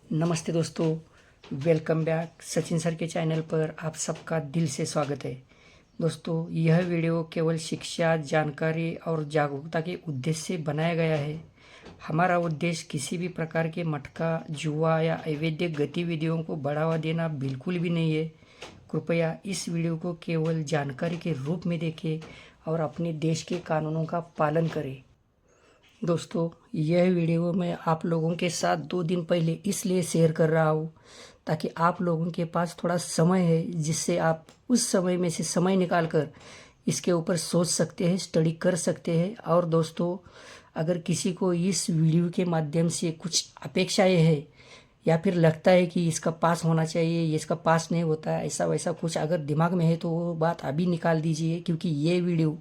नमस्ते दोस्तों, welcome back Sachin sir के चैनल पर आप सबका दिल से स्वागत है। दोस्तों, यह वीडियो केवल शिक्षा, जानकारी और जागरूकता के उद्देश्य से बनाया गया है। हमारा उद्देश्य किसी भी प्रकार के मटका, जुआ या अवैध गतिविधियों को बढ़ावा देना बिल्कुल भी नहीं है। कृपया इस वीडियो को केवल जानकारी के रूप में देखें और अपने देश के कानूनों का पालन करें। दोस्तों, यह वीडियो मैं आप लोगों के साथ 2 दिन पहले इसलिए शेयर कर रहा हूँ ताकि आप लोगों के पास थोड़ा समय है, जिससे आप उस समय में से समय निकाल कर इसके ऊपर सोच सकते हैं, स्टडी कर सकते हैं। और दोस्तों, अगर किसी को इस वीडियो के माध्यम से कुछ अपेक्षाएं हैं या फिर लगता है कि इसका पास होना चाहिए, ये इसका पास नहीं होता है, ऐसा वैसा कुछ अगर दिमाग में है तो वो बात अभी निकाल दीजिए, क्योंकि ये वीडियो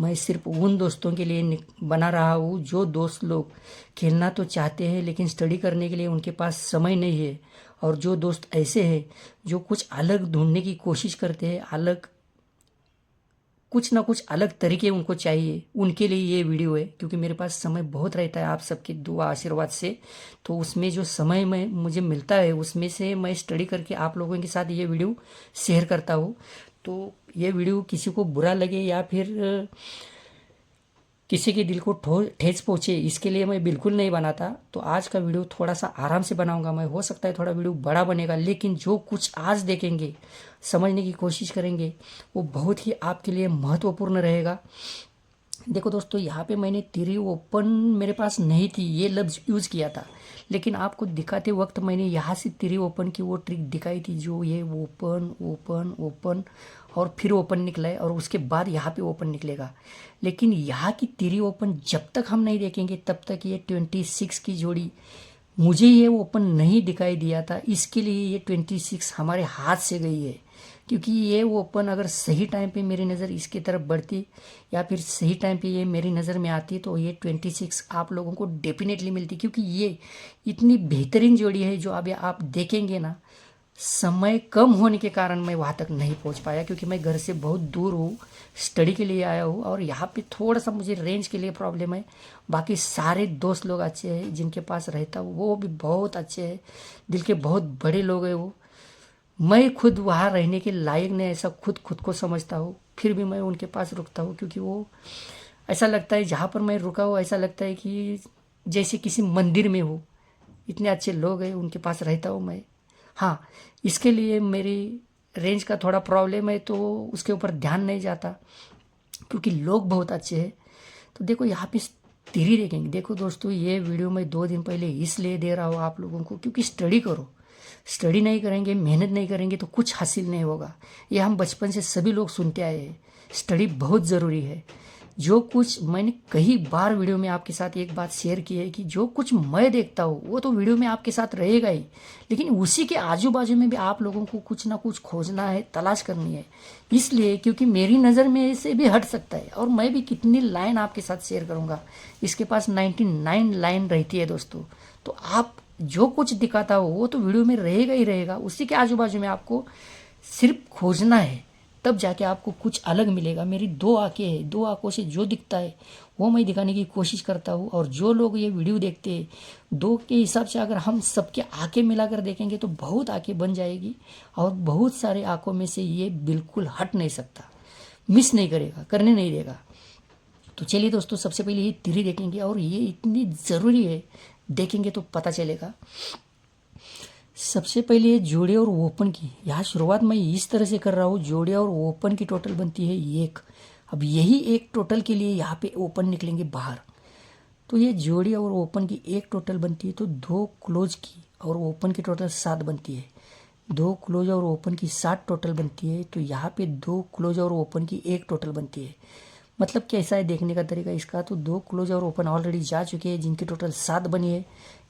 मैं सिर्फ उन दोस्तों के लिए बना रहा हूँ जो दोस्त लोग खेलना तो चाहते हैं लेकिन स्टडी करने के लिए उनके पास समय नहीं है, और जो दोस्त ऐसे हैं जो कुछ अलग ढूंढने की कोशिश करते हैं, अलग कुछ ना कुछ अलग तरीके उनको चाहिए, उनके लिए ये वीडियो है। क्योंकि मेरे पास समय बहुत रहता है आप सबके दुआ आशीर्वाद से, तो उसमें जो समय में मुझे मिलता है उसमें से मैं स्टडी करके आप लोगों के साथ ये वीडियो शेयर करता हूँ। तो ये वीडियो किसी को बुरा लगे या फिर किसी के दिल को ठेस पहुँचे, इसके लिए मैं बिल्कुल नहीं बनाता। तो आज का वीडियो थोड़ा सा आराम से बनाऊंगा मैं, हो सकता है थोड़ा वीडियो बड़ा बनेगा, लेकिन जो कुछ आज देखेंगे, समझने की कोशिश करेंगे, वो बहुत ही आपके लिए महत्वपूर्ण रहेगा। देखो दोस्तों, यहाँ पे मैंने तिरी ओपन मेरे पास नहीं थी ये लफ्ज़ यूज़ किया था, लेकिन आपको दिखाते वक्त मैंने यहाँ से तिरी ओपन की वो ट्रिक दिखाई थी, जो ये ओपन ओपन ओपन और फिर ओपन निकला है और उसके बाद यहाँ पे ओपन निकलेगा। लेकिन यहाँ की तिरी ओपन जब तक हम नहीं देखेंगे तब तक ये 26 की जोड़ी मुझे ये ओपन नहीं दिखाई दिया था। इसके लिए ये 26 हमारे हाथ से गई है, क्योंकि ये ओपन अगर सही टाइम पे मेरी नज़र इसकी तरफ बढ़ती या फिर सही टाइम पे ये मेरी नज़र में आती तो ये 26 आप लोगों को डेफिनेटली मिलती, क्योंकि ये इतनी बेहतरीन जोड़ी है जो अभी आप देखेंगे ना। समय कम होने के कारण मैं वहाँ तक नहीं पहुँच पाया, क्योंकि मैं घर से बहुत दूर हूँ, स्टडी के लिए आया हूँ और यहाँ पे थोड़ा सा मुझे रेंज के लिए प्रॉब्लम है। बाकी सारे दोस्त लोग अच्छे हैं जिनके पास रहता हूँ, वो भी बहुत अच्छे हैं, दिल के बहुत बड़े लोग हैं वो। मैं खुद वहाँ रहने के लायक नहीं, ऐसा खुद खुद को समझता हूँ, फिर भी मैं उनके पास रुकता हूँ, क्योंकि वो ऐसा लगता है जहाँ पर मैं रुका हूँ ऐसा लगता है कि जैसे किसी मंदिर में हो। इतने अच्छे लोग हैं, उनके पास रहता हूँ मैं। हाँ, इसके लिए मेरी रेंज का थोड़ा प्रॉब्लम है तो उसके ऊपर ध्यान नहीं जाता, क्योंकि लोग बहुत अच्छे हैं। तो देखो यहाँ पे तिरी देखेंगे। देखो दोस्तों, ये वीडियो मैं 2 दिन पहले इसलिए दे रहा हूँ आप लोगों को, क्योंकि स्टडी करो। स्टडी नहीं करेंगे, मेहनत नहीं करेंगे तो कुछ हासिल नहीं होगा। ये हम बचपन से सभी लोग सुनते आए हैं, स्टडी बहुत ज़रूरी है। जो कुछ मैंने कई बार वीडियो में आपके साथ एक बात शेयर की है कि जो कुछ मैं देखता हूँ वो तो वीडियो में आपके साथ रहेगा ही, लेकिन उसी के आजू बाजू में भी आप लोगों को कुछ ना कुछ खोजना है, तलाश करनी है। इसलिए क्योंकि मेरी नज़र में से भी हट सकता है, और मैं भी कितनी लाइन आपके साथ शेयर करूँगा। इसके पास 99 लाइन रहती है दोस्तों। तो आप जो कुछ दिखाता हो वो तो वीडियो में रहेगा ही रहेगा, उसी के आजू बाजू में आपको सिर्फ खोजना है, तब जाके आपको कुछ अलग मिलेगा। मेरी 2 आंखें हैं, 2 आंखों से जो दिखता है वो मैं दिखाने की कोशिश करता हूँ। और जो लोग ये वीडियो देखते हैं, 2 के हिसाब से अगर हम सबके आंखें मिलाकर देखेंगे तो बहुत आंखें बन जाएगी, और बहुत सारे आंखों में से ये बिल्कुल हट नहीं सकता, मिस नहीं करेगा, करने नहीं देगा। तो चलिए दोस्तों, सबसे पहले ये तिरी देखेंगे, और ये इतनी ज़रूरी है, देखेंगे तो पता चलेगा। सबसे पहले ये जोड़े और ओपन की यहाँ शुरुआत मैं इस तरह से कर रहा हूँ। जोड़े और ओपन की टोटल बनती है 1। अब यही एक टोटल के लिए यहाँ पे ओपन निकलेंगे बाहर, तो ये जोड़ी और ओपन की एक टोटल बनती है। तो 2 क्लोज की और ओपन की टोटल 7 बनती है। 2 क्लोज और ओपन की 7 टोटल बनती है। तो यहाँ पे 2 क्लोज और ओपन की 1 टोटल बनती है। मतलब कैसा है देखने का तरीका इसका, तो 2 क्लोज और ओपन ऑलरेडी जा चुके हैं जिनकी टोटल 7 बनी है।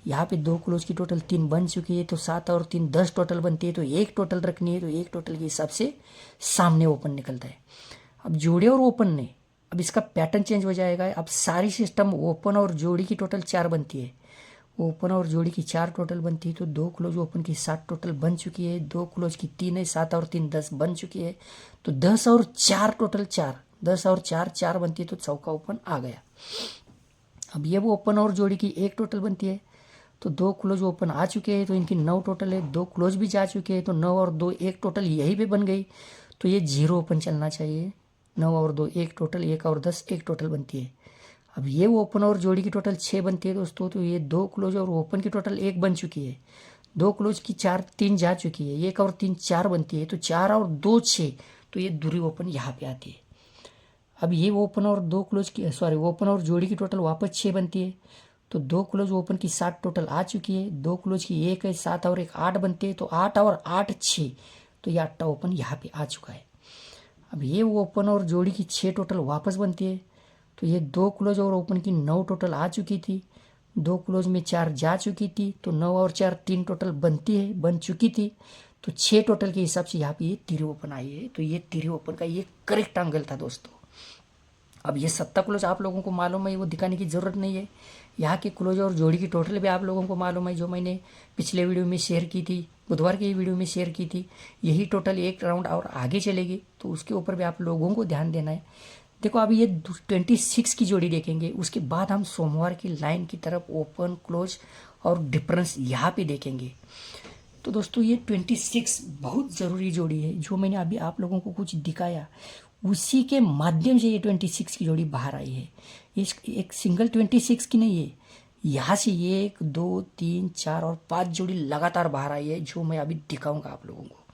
यहाँ पे 2 क्लोज की टोटल 3 बन चुकी है, तो 7 और 3 10 टोटल बनती है। तो 1 टोटल रखनी है, तो 1 टोटल के हिसाब से सामने ओपन निकलता है। अब जोड़े और ओपन ने, अब इसका पैटर्न चेंज हो जाएगा। अब सारी सिस्टम ओपन और जोड़ी की टोटल 4 बनती है, ओपन और जोड़ी की 4 टोटल बनती है। तो 2 क्लोज ओपन की 7 टोटल बन चुकी है, 2 क्लोज की 3 है, 7 और 3 10 बन चुकी है। तो 10 और 4 टोटल 4, 10 और 4 4 बनती है, तो चौका ओपन आ गया। अब ये वो ओपन और जोड़ी की 1 टोटल बनती है। तो 2 क्लोज ओपन आ चुके हैं, तो इनकी 9 टोटल है। 2 क्लोज भी जा चुके हैं, तो 9 और 2 1 टोटल यहीं पे बन गई, तो ये 0 ओपन चलना चाहिए। 9 और 2 1 टोटल, 1 और 10 1 टोटल बनती है। अब ये ओपन और जोड़ी की टोटल 6 बनती है दोस्तों, तो ये 2 क्लोज और ओपन की टोटल 1 बन चुकी है। 2 क्लोज की 4 3 जा चुकी है, 1 और 3 4 बनती है, तो 4 और 2 6, तो ये दूरी ओपन यहाँ पे आती है। अब ये ओपन और 2 क्लोज की ओपन और जोड़ी की टोटल वापस 6 बनती है, तो 2 क्लोज ओपन की 7 टोटल आ चुकी है। 2 क्लोज की 1 है, 7 और 1 8 बनते हैं, तो 8 और 8 6, तो ये 8 ओपन यहाँ पे आ चुका है। अब ये ओपन और जोड़ी की 6 टोटल वापस बनती है, तो ये 2 क्लोज और ओपन की 9 टोटल आ चुकी थी। 2 क्लोज में 4 जा चुकी थी, तो 9 और 4 3 टोटल बन चुकी थी, तो 6 टोटल के हिसाब से यहाँ पे ये तिरी ओपन आई है। तो ये तिरी ओपन का ये करेक्ट एंगल था दोस्तों। अब ये 7 क्लोज आप लोगों को मालूम है, वो दिखाने की ज़रूरत नहीं है। यहाँ के क्लोज और जोड़ी की टोटल भी आप लोगों को मालूम है, जो मैंने पिछले वीडियो में शेयर की थी, बुधवार की वीडियो में शेयर की थी। यही टोटल एक राउंड और आगे चलेगी, तो उसके ऊपर भी आप लोगों को ध्यान देना है। देखो अभी ये 26 की जोड़ी देखेंगे, उसके बाद हम सोमवार की लाइन की तरफ ओपन क्लोज और डिफरेंस यहाँ पे देखेंगे। तो दोस्तों ये 26 बहुत ज़रूरी जोड़ी है, जो मैंने अभी आप लोगों को कुछ दिखाया उसी के माध्यम से ये 26 की जोड़ी बाहर आई है। इस एक सिंगल 26 की नहीं है, यहाँ से ये 1 2 3 4 और 5 जोड़ी लगातार बाहर आई है, जो मैं अभी दिखाऊंगा आप लोगों को।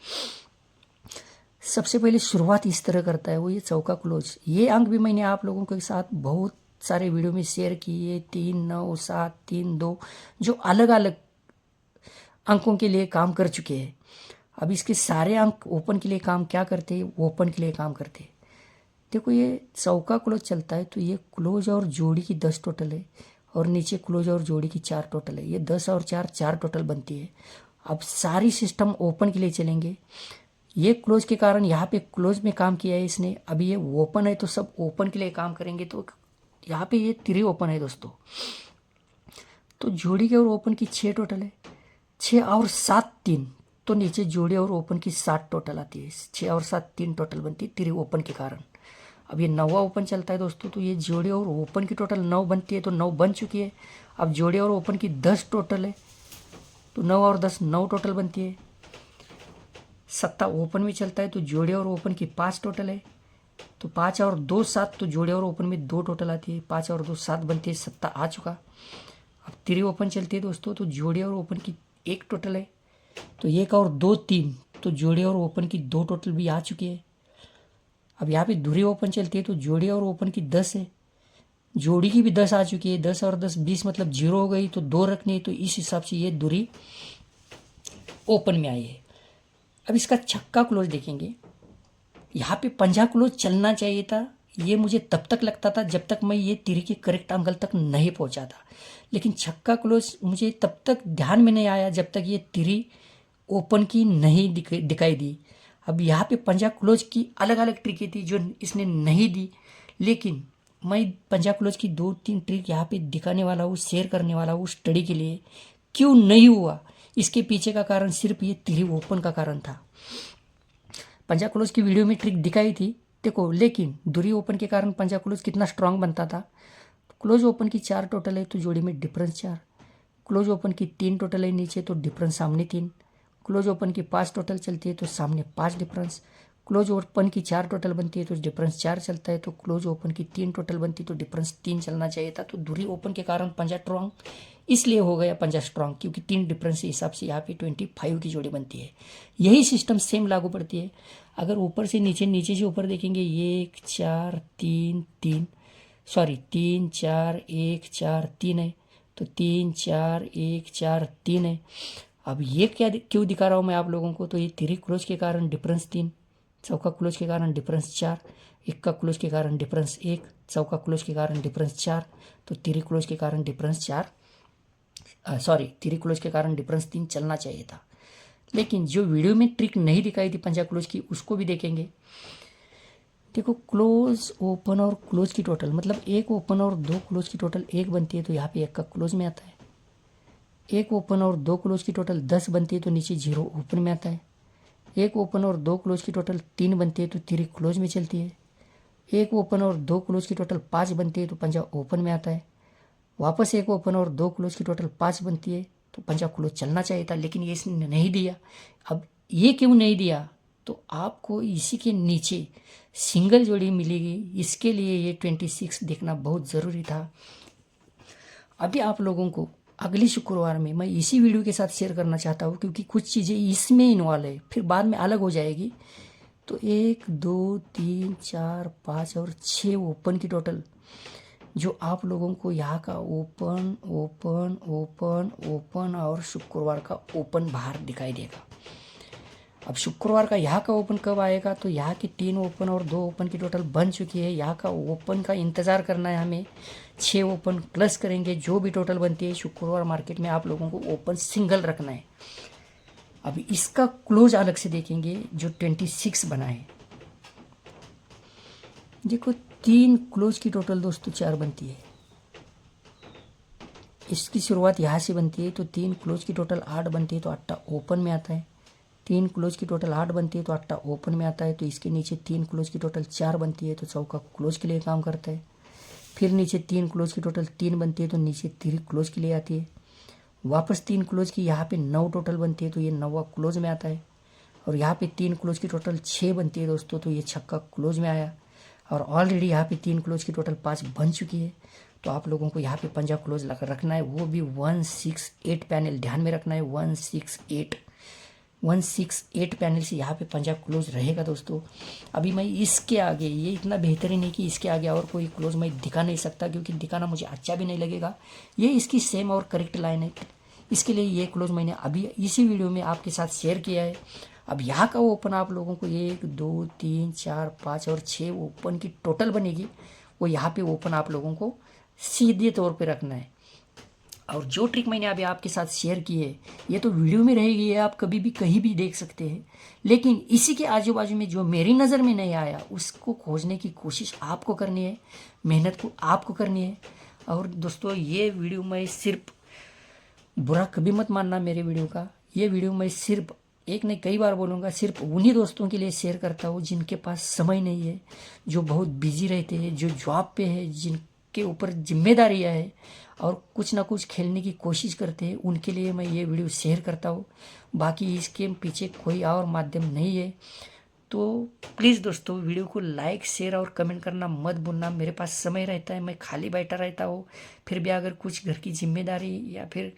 सबसे पहले शुरुआत इस तरह करता है वो ये चौका क्लोज। ये अंक भी मैंने आप लोगों के साथ बहुत सारे वीडियो में शेयर किए, 3 9 7 3 2, जो अलग अलग अंकों के लिए काम कर चुके हैं। अब इसके सारे अंक ओपन के लिए काम क्या करते हैं, ओपन के लिए काम करते हैं। देखो ये चौका क्लोज चलता है, तो ये क्लोज और जोड़ी की 10 टोटल है, और नीचे क्लोज और जोड़ी की 4 टोटल है। ये 10 और 4 4 टोटल बनती है। अब सारी सिस्टम ओपन के लिए चलेंगे। ये क्लोज के कारण यहाँ पे क्लोज में काम किया है इसने, अभी ये ओपन है तो सब ओपन के लिए काम करेंगे, तो यहाँ पे ये 3 ओपन है दोस्तों। तो जोड़ी के और ओपन की 6 टोटल है, 6 और 7 3, तो नीचे जोड़ी और ओपन की 7 टोटल आती है। 6 और 7 3 टोटल बनती है 3 ओपन के कारण। अब ये 9वां ओपन चलता है दोस्तों, तो ये जोड़ी और ओपन की टोटल 9 बनती है, तो 9 बन चुकी है। अब जोड़ी और ओपन की 10 टोटल है, तो 9 और 10 9 टोटल बनती है। 7 ओपन में चलता है, तो जोड़ी और ओपन की 5 टोटल है, तो 5 और 2 7, तो जोड़ी और ओपन में 2 टोटल आती है। 5 और 2 7 बनती है, 7 आ चुका। अब 3 ओपन चलती है दोस्तों, तो जोड़ी और ओपन की 1 टोटल है, तो 1 और 2 3, तो जोड़ी और ओपन की 2 टोटल भी आ चुकी है। अब यहाँ पे धुरी ओपन चलती है, तो जोड़ी और ओपन की 10 है, जोड़ी की भी 10 आ चुकी है। 10 और 10 20, मतलब 0 हो गई, तो 2 रखनी है, तो इस हिसाब से ये धुरी ओपन में आई है। अब इसका छक्का क्लोज देखेंगे। यहाँ पे पंजा क्लोज चलना चाहिए था, ये मुझे तब तक लगता था जब तक मैं ये तिरी के करेक्ट एंगल तक नहीं पहुँचा था। लेकिन छक्का क्लोज मुझे तब तक ध्यान में नहीं आया जब तक ये तिरी ओपन की नहीं दिखाई दी। अब यहाँ पे पंजा क्लोज की अलग अलग ट्रिकें थी जो इसने नहीं दी, लेकिन मैं पंजा क्लोज की 2-3 ट्रिक यहाँ पे दिखाने वाला हूँ, शेयर करने वाला हूँ स्टडी के लिए। क्यों नहीं हुआ, इसके पीछे का कारण सिर्फ ये तिरी ओपन का कारण था। पंजा क्लोज की वीडियो में ट्रिक दिखाई थी देखो, लेकिन धुरी ओपन के कारण पंजा क्लोज कितना स्ट्रांग बनता था। क्लोज ओपन की 4 टोटल है, तो जोड़ी में डिफरेंस 4। क्लोज ओपन की 3 टोटल है नीचे, तो डिफरेंस सामने 3। क्लोज ओपन की 5 टोटल चलती है, तो सामने 5 डिफरेंस। क्लोज ओपन की 4 टोटल बनती है, तो डिफरेंस 4 चलता है। तो क्लोज ओपन की 3 टोटल बनती है, तो डिफरेंस 3 चलना चाहिए था। तो धुरी ओपन के कारण पंजा स्ट्रांग इसलिए हो गया पंजा स्ट्रांग, क्योंकि 3 डिफरेंस के हिसाब से यहाँ पे 25 की जोड़ी बनती है। यही सिस्टम सेम लागू पड़ती है। अगर ऊपर से नीचे, नीचे से ऊपर देखेंगे, 1 4 3 3, सॉरी 3 4 1 4 3 है, तो 3 4 1 4 3 है। अब ये क्या क्यों दिखा रहा हूँ मैं आप लोगों को, तो ये तिरी क्लोज के कारण डिफरेंस 3, चौका क्लोज के कारण डिफरेंस 4, इक्का क्लोज के कारण डिफरेंस 1, चौका क्लोज के कारण डिफरेंस 4, तो तिरी क्लोज के कारण डिफरेंस 4, तिरी क्लोज के कारण डिफरेंस 3 चलना चाहिए था। लेकिन जो वीडियो में ट्रिक नहीं दिखाई थी पंजा क्लोज की, उसको भी देखेंगे। देखो क्लोज ओपन और क्लोज की टोटल, मतलब 1 ओपन और 2 क्लोज की टोटल 1 बनती है, तो यहाँ पे 1 का क्लोज में आता है। 1 ओपन और 2 क्लोज की टोटल 10 बनती है, तो नीचे 0 ओपन में आता है। 1 ओपन और 2 क्लोज की टोटल 3 बनती है, तो 3 क्लोज में चलती है। 1 ओपन और 2 क्लोज की टोटल 5 बनती है, तो पंजा ओपन में आता है। वापस 1 ओपन और 2 क्लोज की टोटल 5 बनती है, तो पंजा क्लोज चलना चाहिए था, लेकिन ये इसने नहीं दिया। अब ये क्यों नहीं दिया, तो आपको इसी के नीचे सिंगल जोड़ी मिलेगी, इसके लिए ये 26 देखना बहुत ज़रूरी था। अभी आप लोगों को अगले शुक्रवार में मैं इसी वीडियो के साथ शेयर करना चाहता हूँ, क्योंकि कुछ चीज़ें इसमें इन्वॉल्व है, फिर बाद में अलग हो जाएगी। तो 1 2 3 4 5 और 6 ओपन की टोटल जो आप लोगों को यहाँ का ओपन ओपन ओपन ओपन और शुक्रवार का ओपन बाहर दिखाई देगा। अब शुक्रवार का यहाँ का ओपन कब आएगा, तो यहाँ की 3 ओपन और 2 ओपन की टोटल बन चुकी है। यहाँ का ओपन का इंतज़ार करना है हमें, 6 ओपन प्लस करेंगे, जो भी टोटल बनती है शुक्रवार मार्केट में आप लोगों को ओपन सिंगल रखना है। अब इसका क्लोज अलग से देखेंगे जो 26 बना है। देखो 3 क्लोज की टोटल दोस्तों 4 बनती है, इसकी शुरुआत यहाँ से बनती है, तो 3 क्लोज की टोटल 8 बनती है, तो 8 ओपन में आता है। 3 क्लोज की टोटल 8 बनती है तो 8 ओपन में आता है। तो इसके नीचे 3 क्लोज की टोटल 4 बनती है, तो चौका क्लोज के लिए काम करता है। फिर नीचे 3 क्लोज की टोटल 3 बनती है, तो नीचे 3 क्लोज के लिए आती है। वापस 3 क्लोज की यहाँ पे 9 टोटल बनती है, तो ये 9वां क्लोज में आता है। और यहाँ पे 3 क्लोज की टोटल 6 बनती है दोस्तों, तो ये छक्का क्लोज में आया। और ऑलरेडी यहाँ पे 3 क्लोज की टोटल 5 बन चुकी है। तो आप लोगों को यहाँ पे पंजा क्लोज रखना है, वो भी 168 पैनल ध्यान में रखना है। 168 पैनल से यहाँ पे पंजा क्लोज रहेगा दोस्तों। अभी मैं इसके आगे, ये इतना बेहतरीन है कि इसके आगे और कोई क्लोज मैं दिखा नहीं सकता, क्योंकि दिखाना मुझे अच्छा भी नहीं लगेगा। ये इसकी सेम और करेक्ट लाइन है, इसके लिए ये क्लोज मैंने अभी इसी वीडियो में आपके साथ शेयर किया है। अब यहाँ का ओपन आप लोगों को 1 2 3 4 5 और 6 ओपन की टोटल बनेगी, वो यहाँ पे ओपन आप लोगों को सीधे तौर पे रखना है। और जो ट्रिक मैंने अभी आपके साथ शेयर की है, ये तो वीडियो में रहेगी, है आप कभी भी कहीं भी देख सकते हैं, लेकिन इसी के आजू बाजू में जो मेरी नज़र में नहीं आया उसको खोजने की कोशिश आपको करनी है, मेहनत को आपको करनी है। और दोस्तों ये वीडियो मैं सिर्फ, बुरा कभी मत मानना मेरे वीडियो का, ये वीडियो मैं सिर्फ एक नहीं कई बार बोलूँगा, सिर्फ उन्हीं दोस्तों के लिए शेयर करता हूँ जिनके पास समय नहीं है, जो बहुत बिजी रहते हैं, जो जॉब पे है, जिनके ऊपर जिम्मेदारियाँ है और कुछ ना कुछ खेलने की कोशिश करते हैं, उनके लिए मैं ये वीडियो शेयर करता हूँ। बाकी इसके पीछे कोई और माध्यम नहीं है। तो प्लीज़ दोस्तों वीडियो को लाइक शेयर और कमेंट करना मत भूलना। मेरे पास समय रहता है, मैं खाली बैठा रहता हूँ, फिर भी अगर कुछ घर की जिम्मेदारी या फिर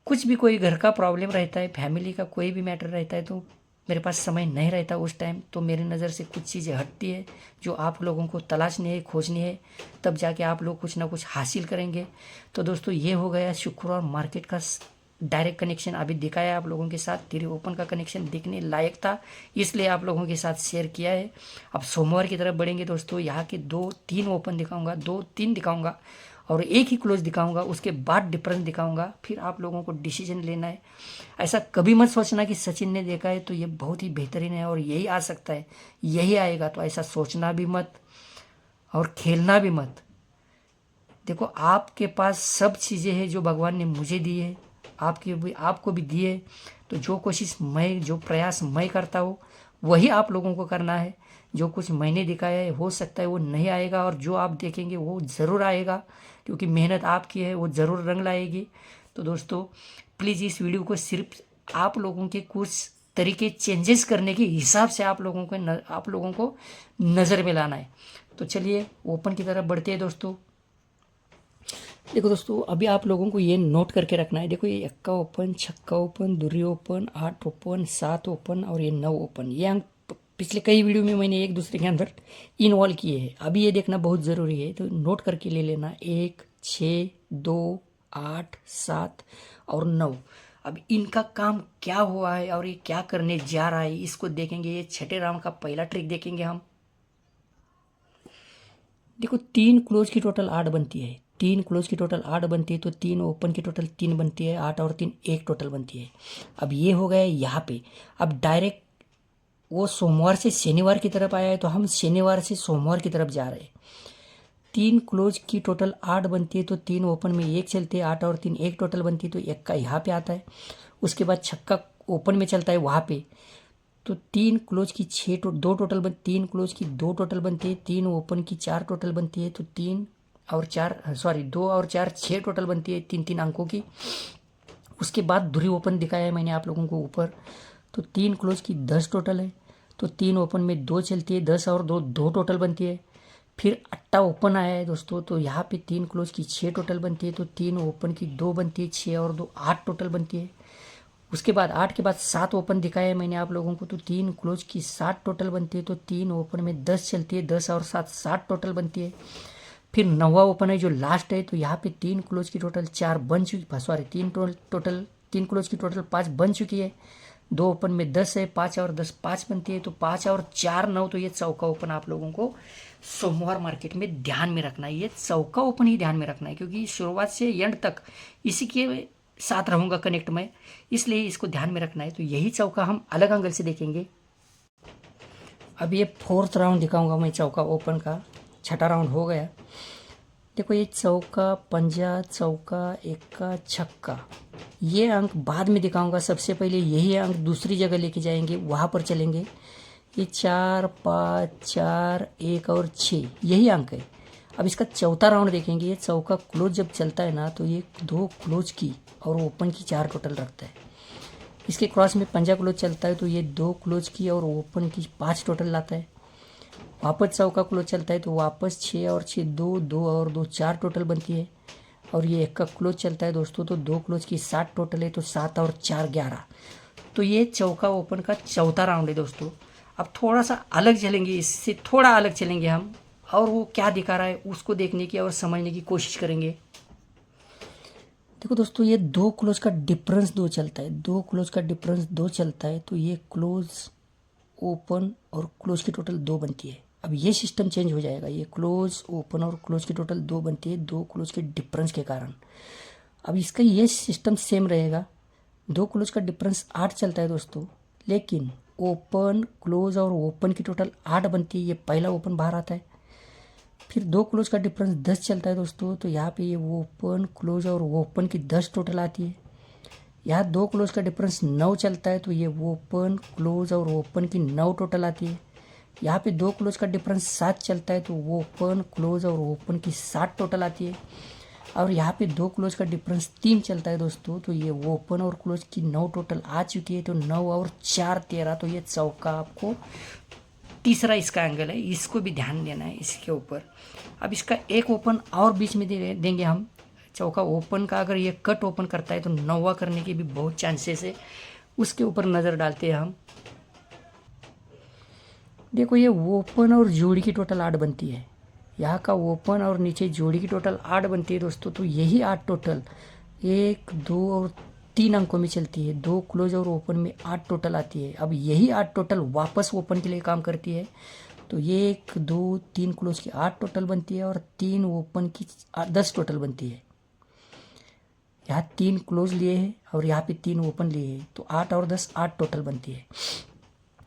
कुछ भी कोई घर का प्रॉब्लम रहता है, फैमिली का कोई भी मैटर रहता है, तो मेरे पास समय नहीं रहता उस टाइम, तो मेरी नज़र से कुछ चीज़ें हटती है जो आप लोगों को तलाशनी है, खोजनी है, तब जाके आप लोग कुछ ना कुछ हासिल करेंगे। तो दोस्तों ये हो गया शुक्रवार मार्केट का डायरेक्ट कनेक्शन अभी दिखाया आप लोगों के साथ। 3 ओपन का कनेक्शन दिखने लायक था, इसलिए आप लोगों के साथ शेयर किया है। अब सोमवार की तरफ बढ़ेंगे दोस्तों, यहाँ के 2-3 ओपन दिखाऊंगा, 2-3 दिखाऊंगा और एक ही क्लोज दिखाऊंगा, उसके बाद डिफरेंस दिखाऊंगा, फिर आप लोगों को डिसीजन लेना है। ऐसा कभी मत सोचना कि सचिन ने देखा है तो ये बहुत ही बेहतरीन है और यही आ सकता है, यही आएगा, तो ऐसा सोचना भी मत और खेलना भी मत। देखो आपके पास सब चीज़ें हैं जो भगवान ने मुझे दी है, आपको भी दी है। तो जो कोशिश मैं, जो प्रयास मैं करता हूँ वही आप लोगों को करना है। जो कुछ मैंने दिखाया है हो सकता है वो नहीं आएगा, और जो आप देखेंगे वो ज़रूर आएगा, क्योंकि मेहनत आपकी है, वो ज़रूर रंग लाएगी। तो दोस्तों प्लीज़ इस वीडियो को सिर्फ आप लोगों के कुछ तरीके चेंजेस करने के हिसाब से आप लोगों को नज़र में लाना है। तो चलिए ओपन की तरफ बढ़ते हैं दोस्तों। देखो दोस्तों अभी आप लोगों को ये नोट करके रखना है। देखो ये 1 open, 6 open, 2 open, 8 open, 7 open और ये 9 ओपन, ये अंक पिछले कई वीडियो में मैंने एक दूसरे के अंदर इन्वॉल्व किए हैं। अभी ये देखना बहुत ज़रूरी है, तो नोट करके ले लेना। 1 6 2 8 7 और 9। अब इनका काम क्या हुआ है और ये क्या करने जा रहा है इसको देखेंगे। ये छठे राउंड का पहला ट्रिक देखेंगे हम। देखो 3 क्लोज की टोटल 8 बनती है, 3 क्लोज की टोटल 8 बनती है, तो 3 ओपन की टोटल 3 बनती है, 8 और 3 1 टोटल बनती है। अब ये हो गया यहाँ पे। अब डायरेक्ट वो सोमवार से शनिवार की तरफ आया है, तो हम शनिवार से सोमवार की तरफ जा रहे हैं। 3 क्लोज की टोटल 8 बनती है, तो 3 ओपन में 1 चलते हैं, 8 और 3 1 टोटल बनती है, तो 1 का यहाँ पे आता है। उसके बाद 6 ओपन में चलता है वहाँ पे, तो 3 क्लोज की 2 टोटल 3 क्लोज की 2 टोटल बनती है, 3 ओपन की 4 टोटल बनती है, तो 3 और 4 6 टोटल बनती है 3 अंकों की। उसके बाद धुरी ओपन दिखाया है मैंने आप लोगों को ऊपर, तो 3 क्लोज की 10 टोटल है। तो 3 ओपन में 2 चलती है, 10 और 2 टोटल बनती है। फिर अट्टा ओपन आया है दोस्तों, तो यहाँ पे 3 क्लोज की 6 टोटल बनती है, तो 3 ओपन की 2 बनती है, 6 और 2 8 टोटल बनती है। उसके बाद 8 के बाद 7 ओपन दिखाया है मैंने आप लोगों को, तो 3 क्लोज की 7 टोटल बनती है, तो 3 ओपन में 10 चलती है, 10 और 7 60 टोटल बनती है। फिर 9वां ओपन है जो लास्ट है, तो यहाँ पे 3 क्लोज की टोटल 4 बन चुकी, सॉरी 3 क्लोज की टोटल 5 बन चुकी है। 2 ओपन में 10 है, 5 और 10 5 बनती है, तो 5 और 4 9, तो ये चौका ओपन आप लोगों को सोमवार मार्केट में ध्यान में रखना है। ये चौका ओपन ही ध्यान में रखना है, क्योंकि शुरुआत से एंड तक इसी के साथ रहूँगा कनेक्ट में, इसलिए इसको ध्यान में रखना है। तो यही चौका हम अलग एंगल से देखेंगे। अब ये 4th राउंड दिखाऊंगा मैं चौका ओपन का, 6ठा राउंड हो गया। देखो ये चौका, पंजा, चौका, एक्का, छक्का, ये अंक बाद में दिखाऊंगा। सबसे पहले यही अंक दूसरी जगह लेके जाएंगे, वहाँ पर चलेंगे। ये 4 5 4 1 और 6 यही अंक है। अब इसका चौथा राउंड देखेंगे। ये चौका क्लोज जब चलता है ना, तो ये 2 क्लोज की और ओपन की 4 टोटल रखता है। इसके क्रॉस में पंजा क्लोज चलता है, तो ये 2 क्लोज की और ओपन की 5 टोटल लाता है। वापस चौका क्लोज चलता है, तो वापस 6 और 6 2 2 और 2 4 टोटल बनती है। और ये 1 का क्लोज चलता है दोस्तों, तो 2 क्लोज की 7 टोटल है, तो 7 और 4 11। तो ये चौका ओपन का चौथा राउंड है दोस्तों। अब थोड़ा सा अलग चलेंगे, इससे थोड़ा अलग चलेंगे हम, और वो क्या दिखा रहा है उसको देखने की और समझने की कोशिश करेंगे। देखो दोस्तों, ये 2 क्लोज का डिफरेंस 2 चलता है, 2 क्लोज का डिफरेंस 2 चलता है, तो ये क्लोज ओपन और क्लोज की टोटल 2 बनती है। अब ये सिस्टम चेंज हो जाएगा, ये क्लोज ओपन और क्लोज की टोटल 2 बनती है 2 क्लोज के डिफरेंस के कारण। अब इसका ये सिस्टम सेम रहेगा। 2 क्लोज का डिफरेंस 8 चलता है दोस्तों, लेकिन ओपन क्लोज और ओपन की टोटल 8 बनती है, ये पहला ओपन बाहर आता है। फिर 2 क्लोज का डिफरेंस 10 चलता है दोस्तों, तो यहाँ पे ये ओपन क्लोज और ओपन की 10 टोटल आती है। यहाँ 2 क्लोज का डिफरेंस 9 चलता है, तो ये ओपन क्लोज और ओपन की 9 टोटल आती है। यहाँ पे 2 क्लोज का डिफरेंस 7 चलता है, तो ओपन क्लोज और ओपन की 7 टोटल आती है। और यहाँ पे 2 क्लोज का डिफरेंस 3 चलता है दोस्तों, तो ये ओपन और क्लोज की 9 टोटल आ चुकी है, तो 9 और 4 13। तो ये चौका आपको तीसरा इसका एंगल है, इसको भी ध्यान देना है इसके ऊपर। अब इसका एक ओपन और बीच में देंगे हम। चौका ओपन का अगर ये कट ओपन करता है, तो 9वां करने के भी बहुत चांसेस है, उसके ऊपर नज़र डालते हैं हम। देखो ये ओपन और जोड़ी की टोटल 8 बनती है, यहाँ का ओपन और नीचे जोड़ी की टोटल 8 बनती है दोस्तों। तो यही 8 टोटल 1 2 और 3 अंकों में चलती है, 2 क्लोज और ओपन में 8 टोटल आती है। अब यही 8 टोटल वापस ओपन के लिए काम करती है, तो 1 2 3 क्लोज की 8 टोटल बनती है और 3 ओपन की 10 टोटल बनती है। यहाँ 3 क्लोज लिए हैं और यहाँ पे 3 ओपन लिए हैं, तो 8 और 10 8 टोटल बनती है।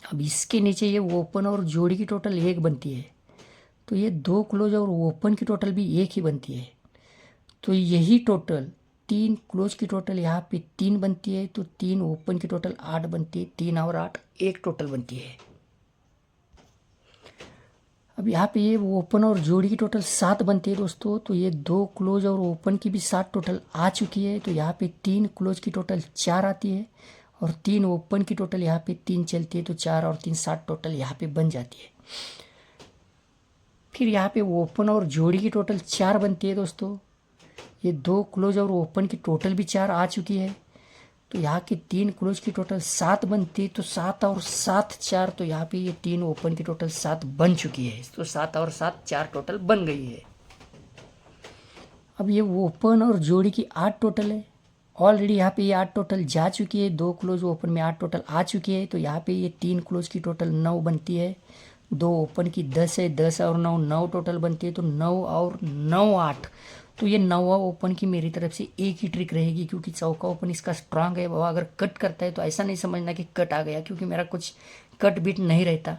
अब इसके नीचे ये ओपन और जोड़ी की टोटल 1 बनती है, तो ये 2 क्लोज और ओपन की टोटल भी 1 ही बनती है। तो यही टोटल 3 क्लोज की टोटल यहाँ पे 3 बनती है, तो 3 ओपन की टोटल 8 बनती है, 3 और 8 1 टोटल बनती है। अब यहाँ पे ये ओपन और जोड़ी की टोटल 7 बनती है दोस्तों, तो ये 2 क्लोज और ओपन की भी 7 टोटल आ चुकी है, तो यहाँ पे 3 क्लोज की टोटल 4 आती है और 3 ओपन की टोटल यहाँ पे 3 चलती है, तो 4 और 3 7 टोटल यहाँ पे बन जाती है। फिर यहाँ पे ओपन और जोड़ी की टोटल 4 बनती है दोस्तों, ये 2 क्लोज और ओपन की टोटल भी 4 आ चुकी है, तो यहाँ की 3 क्लोज की टोटल 7 बनती है, तो 7 और 7 4, तो यहाँ पे ये 3 ओपन की टोटल 7 बन चुकी है, तो 7 और 7 4 टोटल बन गई है। अब ये ओपन और जोड़ी की 8 टोटल है, ऑलरेडी यहाँ पे ये 8 टोटल जा चुकी है, 2 क्लोज ओपन में 8 टोटल आ चुकी है, तो यहाँ पे ये 3 क्लोज की टोटल 9 बनती है, 2 ओपन की 10 है, 10 और 9 9 टोटल बनती है, तो 9 और 9 8। तो ये 9वां ओपन की मेरी तरफ से एक ही ट्रिक रहेगी, क्योंकि चौका ओपन इसका स्ट्रांग है। वो अगर कट करता है तो ऐसा नहीं समझना कि कट आ गया, क्योंकि मेरा कुछ कट बीट नहीं रहता,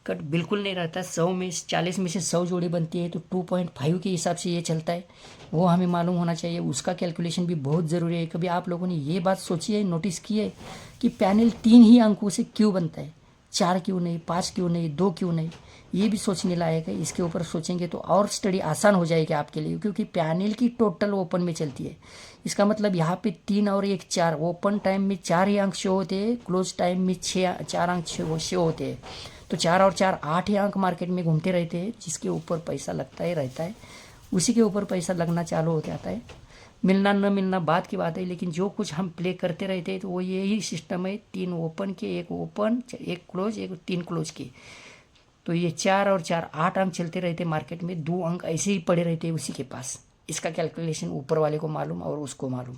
कट बिल्कुल नहीं रहता। 100 में 40 में से 100 जोड़ी बनती है, तो 2.5 के हिसाब से ये चलता है, वो हमें मालूम होना चाहिए। उसका कैलकुलेशन भी बहुत ज़रूरी है। कभी आप लोगों ने ये बात सोची है, नोटिस की है कि पैनल 3 ही अंकों से क्यों बनता है, 4 क्यों नहीं, 5 क्यों नहीं, 2 क्यों नहीं? ये भी सोचने लायक है। इसके ऊपर सोचेंगे तो और स्टडी आसान हो जाएगी आपके लिए, क्योंकि पैनल की टोटल ओपन में चलती है। इसका मतलब यहाँ पे 3 और 1 4, ओपन टाइम में 4 ही अंक शो होते हैं, क्लोज टाइम में 4 अंक शो होते हैं। तो 4 और 4 8 ही अंक मार्केट में घूमते रहते हैं, जिसके ऊपर पैसा लगता ही रहता है, उसी के ऊपर पैसा लगना चालू हो जाता है। मिलना न मिलना बात की बात है, लेकिन जो कुछ हम प्ले करते रहते हैं तो वो यही सिस्टम है, 3 ओपन के, 1 ओपन, 1 क्लोज, 3 क्लोज के। तो ये 4 और 4 8 अंक चलते रहते मार्केट में, 2 अंक ऐसे ही पड़े रहते हैं उसी के पास। इसका कैलकुलेशन ऊपर वाले को मालूम और उसको मालूम।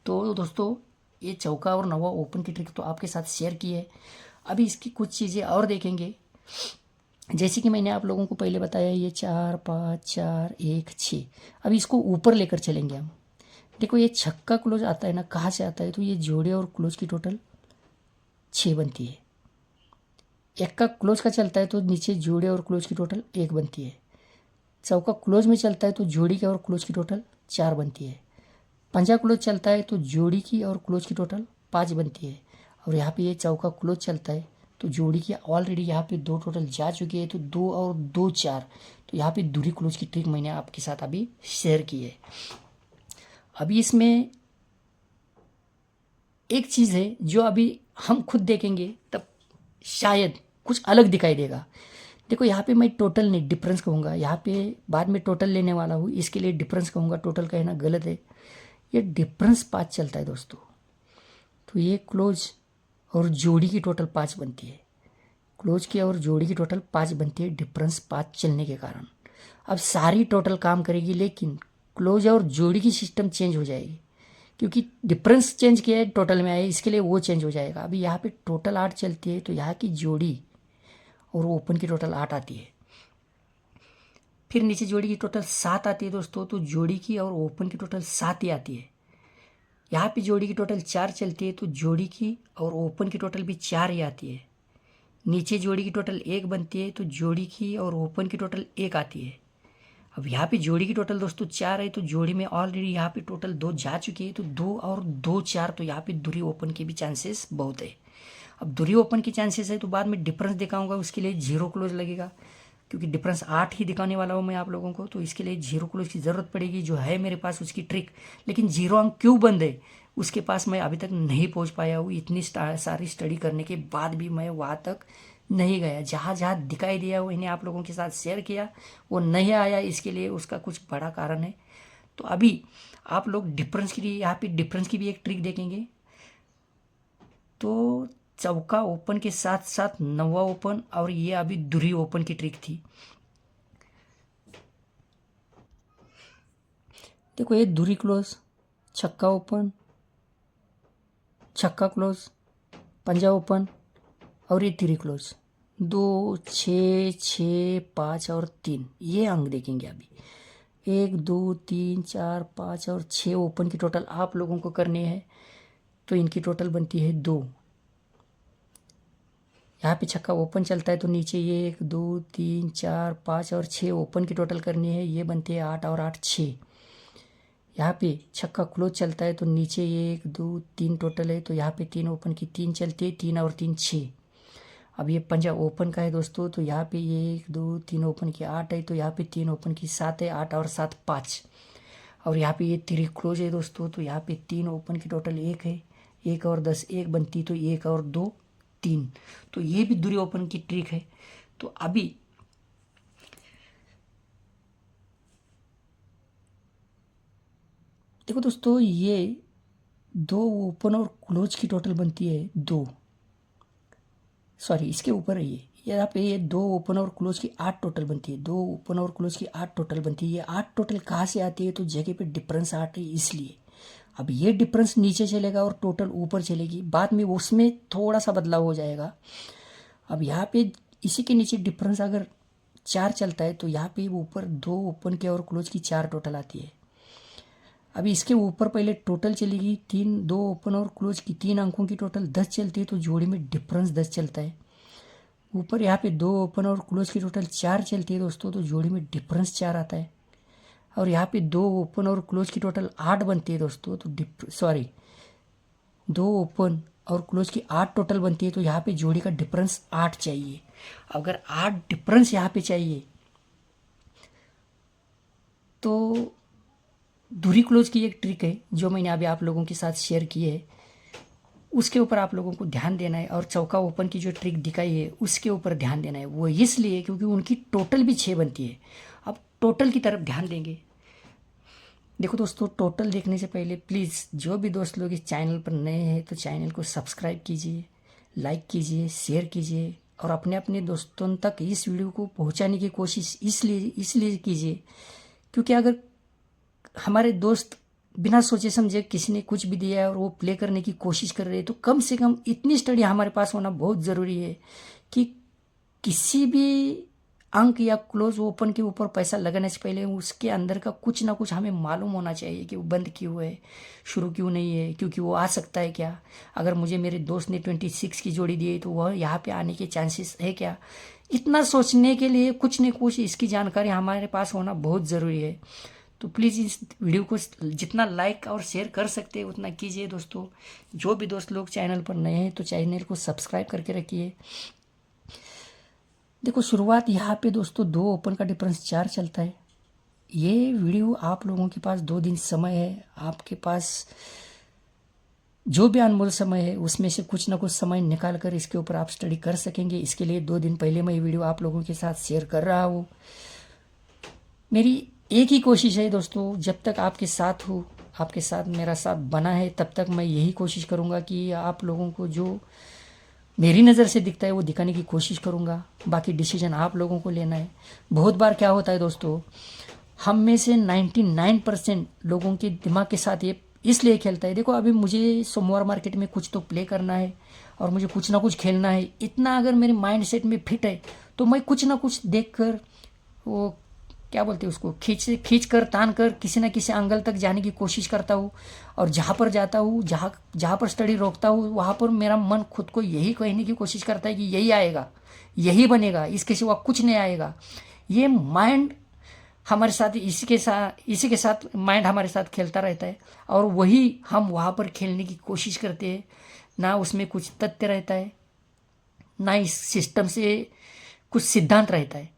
तो दोस्तों ये चौका और नवा ओपन की ट्रिक तो आपके साथ शेयर की है। अभी इसकी कुछ चीज़ें और देखेंगे, जैसे कि मैंने आप लोगों को पहले बताया, ये 4 5 4 1 6। अभी इसको ऊपर लेकर चलेंगे हम। देखो ये छक्का क्लोज आता है ना, कहाँ से आता है, तो ये जोड़े और क्लोज की टोटल 6 बनती है। एक का क्लोज का चलता है तो नीचे जोड़े और क्लोज की टोटल 1 बनती है। चौका क्लोज में चलता है तो जोड़ी की और क्लोज की टोटल 4 बनती है। पंजा क्लोज चलता है तो जोड़ी की और क्लोज की टोटल 5 बनती है। और यहाँ पे ये चौका क्लोज चलता है तो जोड़ी की ऑलरेडी यहाँ पे 2 टोटल जा चुकी है, तो 2 और 2 4। तो यहाँ पे दूरी क्लोज की ट्रिक मैंने आपके साथ अभी शेयर की है। अभी इसमें एक चीज़ है जो अभी हम खुद देखेंगे तब शायद कुछ अलग दिखाई देगा। देखो यहाँ पे मैं टोटल नहीं डिफरेंस कहूँगा, यहाँ पे बाद में टोटल लेने वाला हूँ, इसके लिए डिफरेंस कहूँगा, टोटल कहना गलत है। ये डिफरेंस 5 चलता है दोस्तों। तो ये क्लोज और जोड़ी की टोटल 5 बनती है, क्लोज की और जोड़ी की टोटल 5 बनती है, डिफरेंस 5 चलने के कारण। अब सारी टोटल काम करेगी, लेकिन क्लोज और जोड़ी की सिस्टम चेंज हो जाएगी, क्योंकि डिफरेंस चेंज किया है टोटल में आया, इसके लिए वो चेंज हो जाएगा। अभी यहाँ पे टोटल 8 चलती है, तो यहाँ की जोड़ी और ओपन की टोटल 8 आती है। फिर नीचे जोड़ी की टोटल 7 आती है दोस्तों, तो जोड़ी की और ओपन की टोटल 7 ही आती है। यहाँ पे जोड़ी की टोटल 4 चलती है, तो जोड़ी की और ओपन की टोटल भी 4 ही आती है। नीचे जोड़ी की टोटल 1 बनती है, तो जोड़ी की और ओपन की टोटल 1 आती है। अब यहाँ पे जोड़ी की टोटल दोस्तों 4 है, तो जोड़ी में ऑलरेडी यहाँ पे टोटल 2 जा चुकी है, तो 2 और 2 4, तो यहाँ पे दूरी ओपन के भी चांसेस बहुत है। अब दूरी ओपन की चांसेस है तो बाद में डिफरेंस दिखाऊंगा, उसके लिए 0 क्लोज लगेगा, क्योंकि डिफरेंस 8 ही दिखाने वाला हूँ मैं आप लोगों को, तो इसके लिए 0 क्लोज की ज़रूरत पड़ेगी, जो है मेरे पास उसकी ट्रिक। लेकिन 0 अंक क्यों बंद है उसके पास मैं अभी तक नहीं पहुँच पाया हूँ। इतनी सारी स्टडी करने के बाद भी मैं वहाँ तक नहीं गया। जहाँ जहाँ दिखाई दिया वो इन्हें आप लोगों के साथ शेयर किया, वो नहीं आया, इसके लिए उसका कुछ बड़ा कारण है। तो अभी आप लोग डिफरेंस के लिए यहाँ पे डिफरेंस की भी एक ट्रिक देखेंगे। तो चौका ओपन के साथ साथ नवा ओपन, और ये अभी दूरी ओपन की ट्रिक थी। देखो ये दूरी क्लोज, छक्का ओपन, छक्का क्लोज, पंजा ओपन, और ये तीरी क्लोज, 2 6 6 5 और 3, ये अंक देखेंगे अभी। 1 2 3 4 5 और 6 ओपन की टोटल आप लोगों को करनी है, तो इनकी टोटल बनती है 2। यहाँ पे छक्का ओपन चलता है तो नीचे ये 1 2 3 4 5 और 6 ओपन की टोटल करनी है, ये बनती है 8 और 8 6। यहाँ पे छक्का क्लोज चलता है तो नीचे ये 1 2 3 टोटल है, तो यहाँ पे 3 ओपन की 3 चलती है, 3 और 3 6। अब ये पंजा ओपन का है दोस्तों, तो यहाँ पे ये 1 2 3 ओपन की 8 है, तो यहाँ पे 3 ओपन की 7 है, 8 और 7 5। और यहाँ पे ये 3 क्लोज है दोस्तों, तो यहाँ पे 3 ओपन की टोटल 1 है, 1 और 10 1 बनती, तो 1 और 2 3। तो ये भी दूरी ओपन की ट्रिक है। तो अभी देखो दोस्तों, ये 2 ओपन और क्लोज की टोटल बनती है 2, सॉरी इसके ऊपर है ये यहाँ पे ये 2 ओपन और क्लोज की 8 टोटल बनती है, 2 ओपन और क्लोज की 8 टोटल बनती है। ये 8 टोटल कहाँ से आती है, तो जगह पे डिफरेंस 8 है इसलिए। अब ये डिफरेंस नीचे चलेगा और टोटल ऊपर चलेगी, बाद में उसमें थोड़ा सा बदलाव हो जाएगा। अब यहाँ पे इसी के नीचे डिफरेंस अगर 4 चलता है, तो यहाँ पे ऊपर 2 ओपन के और क्लोज की 4 टोटल आती है। अभी इसके ऊपर पहले टोटल चलेगी 3, 2 ओपन और क्लोज की 3 अंकों की टोटल 10 चलती है, तो जोड़ी में डिफरेंस 10 चलता है। ऊपर यहाँ पे 2 ओपन और क्लोज की टोटल 4 चलती है दोस्तों, तो जोड़ी में डिफरेंस 4 आता है। और यहाँ पे 2 ओपन और क्लोज की टोटल 8 बनती है दोस्तों, तो 2 ओपन और क्लोज की 8 टोटल बनती है, तो यहाँ पे जोड़ी का डिफरेंस 8 चाहिए। अगर 8 डिफरेंस यहाँ पे चाहिए तो दूरी क्लोज की एक ट्रिक है जो मैंने अभी आप लोगों के साथ शेयर की है, उसके ऊपर आप लोगों को ध्यान देना है। और चौका ओपन की जो ट्रिक दिखाई है उसके ऊपर ध्यान देना है। वो इसलिए क्योंकि उनकी टोटल भी 6 बनती है। अब टोटल की तरफ ध्यान देंगे। देखो दोस्तों, टोटल देखने से पहले प्लीज़ जो भी दोस्त लोग इस चैनल पर नए हैं तो चैनल को सब्सक्राइब कीजिए, लाइक कीजिए, शेयर कीजिए और अपने अपने दोस्तों तक इस वीडियो को पहुंचाने की कोशिश इसलिए कीजिए क्योंकि अगर हमारे दोस्त बिना सोचे समझे किसी ने कुछ भी दिया है और वो प्ले करने की कोशिश कर रहे हैं तो कम से कम इतनी स्टडी हमारे पास होना बहुत ज़रूरी है कि किसी भी अंक या क्लोज ओपन के ऊपर पैसा लगाने से पहले उसके अंदर का कुछ ना कुछ हमें मालूम होना चाहिए कि वो बंद क्यों है, शुरू क्यों नहीं है, क्योंकि वो आ सकता है क्या। अगर मुझे मेरे दोस्त ने 26 की जोड़ी दी है तो वह यहाँ पे आने के चांसेस है क्या। इतना सोचने के लिए कुछ न कुछ इसकी जानकारी हमारे पास होना बहुत ज़रूरी है। तो प्लीज़ इस वीडियो को जितना लाइक और शेयर कर सकते हैं उतना कीजिए दोस्तों। जो भी दोस्त लोग चैनल पर नए हैं तो चैनल को सब्सक्राइब करके रखिए। देखो शुरुआत यहाँ पे दोस्तों 2 ओपन का डिफरेंस 4 चलता है। ये वीडियो आप लोगों के पास 2 दिन समय है, आपके पास जो भी अनमोल समय है उसमें से कुछ ना कुछ समय निकाल कर इसके ऊपर आप स्टडी कर सकेंगे। इसके लिए 2 दिन पहले मैं ये वीडियो आप लोगों के साथ शेयर कर रहा हूँ। मेरी एक ही कोशिश है दोस्तों, जब तक आपके साथ हूँ, आपके साथ मेरा साथ बना है, तब तक मैं यही कोशिश करूँगा कि आप लोगों को जो मेरी नज़र से दिखता है वो दिखाने की कोशिश करूँगा। बाकी डिसीजन आप लोगों को लेना है। बहुत बार क्या होता है दोस्तों, हम में से 99% लोगों के दिमाग के साथ ये इसलिए खेलता है। देखो अभी मुझे सोमवार मार्केट में कुछ तो प्ले करना है और मुझे कुछ ना कुछ खेलना है। इतना अगर मेरे माइंड सेट में फिट है तो मैं कुछ ना कुछ देख कर, वो क्या बोलते हैं उसको, खींच कर तान कर किसी न किसी एंगल तक जाने की कोशिश करता हूँ। और जहाँ पर जाता हूँ, जहाँ पर स्टडी रोकता हूँ, वहाँ पर मेरा मन खुद को यही कहने की कोशिश करता है कि यही आएगा, यही बनेगा, इसके सिवा कुछ नहीं आएगा। ये माइंड हमारे साथ इसी के साथ माइंड हमारे साथ खेलता रहता है और वही हम वहाँ पर खेलने की कोशिश करते हैं। ना उसमें कुछ तथ्य रहता है, ना इस सिस्टम से कुछ सिद्धांत रहता है।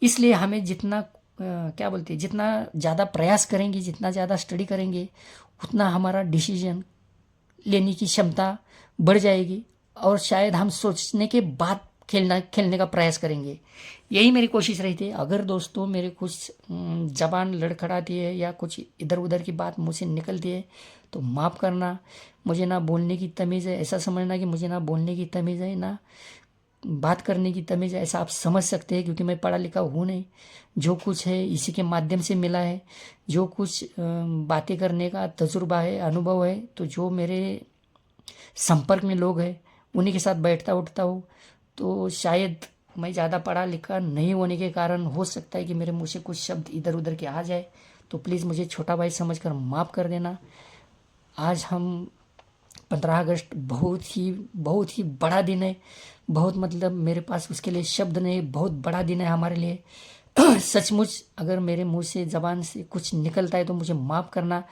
इसलिए हमें जितना क्या बोलते हैं, जितना ज़्यादा प्रयास करेंगे, जितना ज़्यादा स्टडी करेंगे, उतना हमारा डिसीजन लेने की क्षमता बढ़ जाएगी और शायद हम सोचने के बाद खेलने का प्रयास करेंगे। यही मेरी कोशिश रही थी। अगर दोस्तों मेरे कुछ जबान लड़खड़ाती है या कुछ इधर उधर की बात मुझसे निकलती है तो माफ़ करना। मुझे ना बोलने की तमीज़ है ऐसा समझना कि मुझे ना बोलने की तमीज़ है, ना बात करने की तमीज़ है ऐसा आप समझ सकते हैं, क्योंकि मैं पढ़ा लिखा हूँ नहीं। जो कुछ है इसी के माध्यम से मिला है, जो कुछ बातें करने का तजुर्बा है, अनुभव है, तो जो मेरे संपर्क में लोग हैं उन्हीं के साथ बैठता उठता हूँ। तो शायद मैं ज़्यादा पढ़ा लिखा नहीं होने के कारण हो सकता है कि मेरे मुँह से कुछ शब्द इधर उधर के आ जाए, तो प्लीज़ मुझे छोटा भाई समझकर माफ़ कर देना। आज हम 15 अगस्त बहुत ही बड़ा दिन है। बहुत मतलब मेरे पास उसके लिए शब्द नहीं, बहुत बड़ा दिन है हमारे लिए। सचमुच अगर मेरे मुंह से ज़बान से कुछ निकलता है तो मुझे माफ़ करना।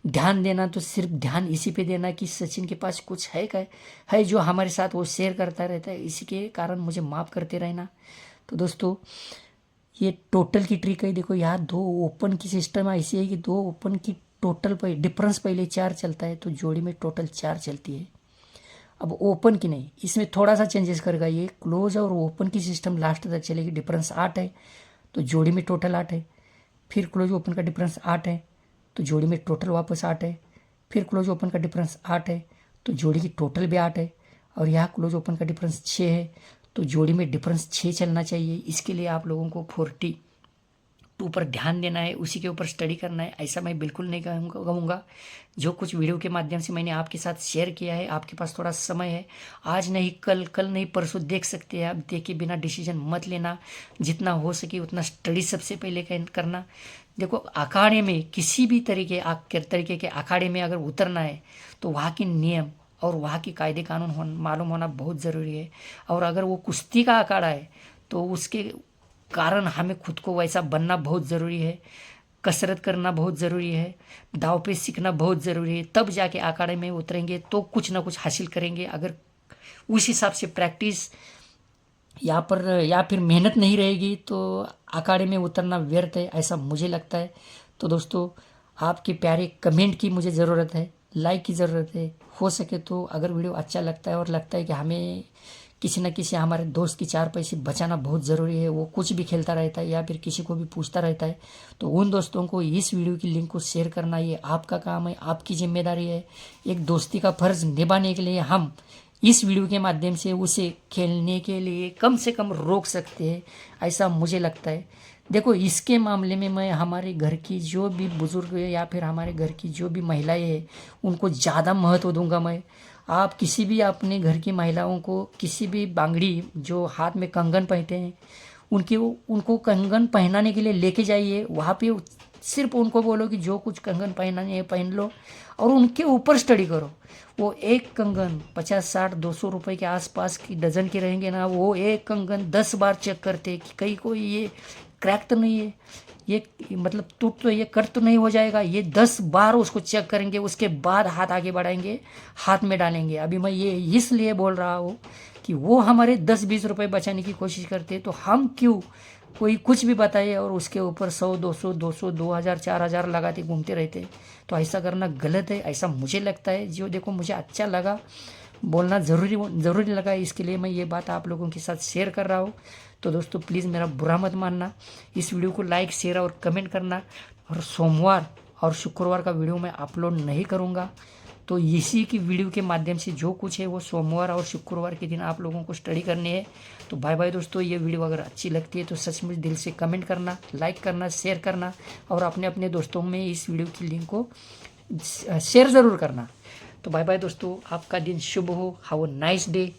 ध्यान देना तो सिर्फ ध्यान इसी पे देना कि सचिन के पास कुछ है जो हमारे साथ वो शेयर करता रहता है, इसी के कारण मुझे माफ़ करते रहना। तो दोस्तों ये टोटल की ट्रिक है। देखो यहाँ 2 ओपन की सिस्टम ऐसी है कि 2 ओपन की टोटल पर डिफरेंस पहले 4 चलता है तो जोड़ी में टोटल 4 चलती है। अब ओपन की नहीं, इसमें थोड़ा सा चेंजेस करेगा। ये क्लोज और ओपन की सिस्टम लास्ट तक चलेगी। डिफरेंस 8 है तो जोड़ी में टोटल 8 है। फिर क्लोज ओपन का डिफरेंस 8 है तो जोड़ी में टोटल वापस 8 है। फिर क्लोज ओपन का डिफरेंस 8 है तो जोड़ी की टोटल भी 8 है। और यहाँ क्लोज ओपन का डिफरेंस 6 है तो जोड़ी में डिफरेंस 6 चलना चाहिए। इसके लिए आप लोगों को 42 पर ध्यान देना है, उसी के ऊपर स्टडी करना है। ऐसा मैं बिल्कुल नहीं कहूँगा। जो कुछ वीडियो के माध्यम से मैंने आपके साथ शेयर किया है, आपके पास थोड़ा समय है, आज नहीं कल नहीं परसों देख सकते हैं आप। देख के बिना डिसीजन मत लेना। जितना हो सके उतना स्टडी सबसे पहले करना। देखो अखाड़े में किसी भी तरीके के अखाड़े में अगर उतरना है तो वहाँ के नियम और वहाँ की कायदे कानून मालूम होना बहुत ज़रूरी है। और अगर वो कुश्ती का अखाड़ा है तो उसके कारण हमें खुद को वैसा बनना बहुत ज़रूरी है। कसरत करना बहुत ज़रूरी है, दाव पे सीखना बहुत ज़रूरी है। तब जाके अखाड़े में उतरेंगे तो कुछ ना कुछ हासिल करेंगे। अगर उस हिसाब से प्रैक्टिस यहाँ पर या फिर मेहनत नहीं रहेगी तो अखाड़े में उतरना व्यर्थ है, ऐसा मुझे लगता है। तो दोस्तों, आपके प्यारे कमेंट की मुझे ज़रूरत है, लाइक की ज़रूरत है। हो सके तो अगर वीडियो अच्छा लगता है और लगता है कि हमें किसी न किसी हमारे दोस्त की 4 पैसे बचाना बहुत ज़रूरी है, वो कुछ भी खेलता रहता है या फिर किसी को भी पूछता रहता है, तो उन दोस्तों को इस वीडियो की लिंक को शेयर करना ये आपका काम है, आपकी जिम्मेदारी है। एक दोस्ती का फ़र्ज़ निभाने के लिए हम इस वीडियो के माध्यम से उसे खेलने के लिए कम से कम रोक सकते हैं, ऐसा मुझे लगता है। देखो, इसके मामले में मैं हमारे घर की जो भी बुज़ुर्ग है या फिर हमारे घर की जो भी महिलाएं हैं उनको ज़्यादा महत्व दूंगा मैं। आप किसी भी अपने घर की महिलाओं को किसी भी बांगड़ी जो हाथ में कंगन पहनते हैं उनको कंगन पहनाने के लिए लेके जाइए। वहाँ पे सिर्फ उनको बोलो कि जो कुछ कंगन पहनाने है पहन लो और उनके ऊपर स्टडी करो। वो एक कंगन 50-60-200 रुपए के आसपास की डजन के रहेंगे ना, वो एक कंगन 10 बार चेक करते कि कहीं कोई ये क्रैक तो नहीं है, ये मतलब टूट तो ये कट तो नहीं हो जाएगा। ये 10 बार उसको चेक करेंगे, उसके बाद हाथ आगे बढ़ाएंगे, हाथ में डालेंगे। अभी मैं ये इसलिए बोल रहा हूँ कि वो हमारे 10-20 रुपए बचाने की कोशिश करते, तो हम क्यों कोई कुछ भी बताए और उसके ऊपर 100-200 2000 4000 लगाते घूमते रहते। तो ऐसा करना गलत है, ऐसा मुझे लगता है। जो देखो, मुझे अच्छा लगा, बोलना ज़रूरी लगा, इसके लिए मैं ये बात आप लोगों के साथ शेयर कर रहा हूँ। तो दोस्तों, प्लीज़ मेरा बुरा मत मानना, इस वीडियो को लाइक शेयर और कमेंट करना। और सोमवार और शुक्रवार का वीडियो मैं अपलोड नहीं करूँगा, तो इसी की वीडियो के माध्यम से जो कुछ है वो सोमवार और शुक्रवार के दिन आप लोगों को स्टडी करनी है। तो बाय बाय दोस्तों, ये वीडियो अगर अच्छी लगती है तो सचमुच दिल से कमेंट करना, लाइक करना, शेयर करना और अपने अपने दोस्तों में इस वीडियो की लिंक को शेयर ज़रूर करना। तो बाय बाय दोस्तों, आपका दिन शुभ हो। Have a nice day.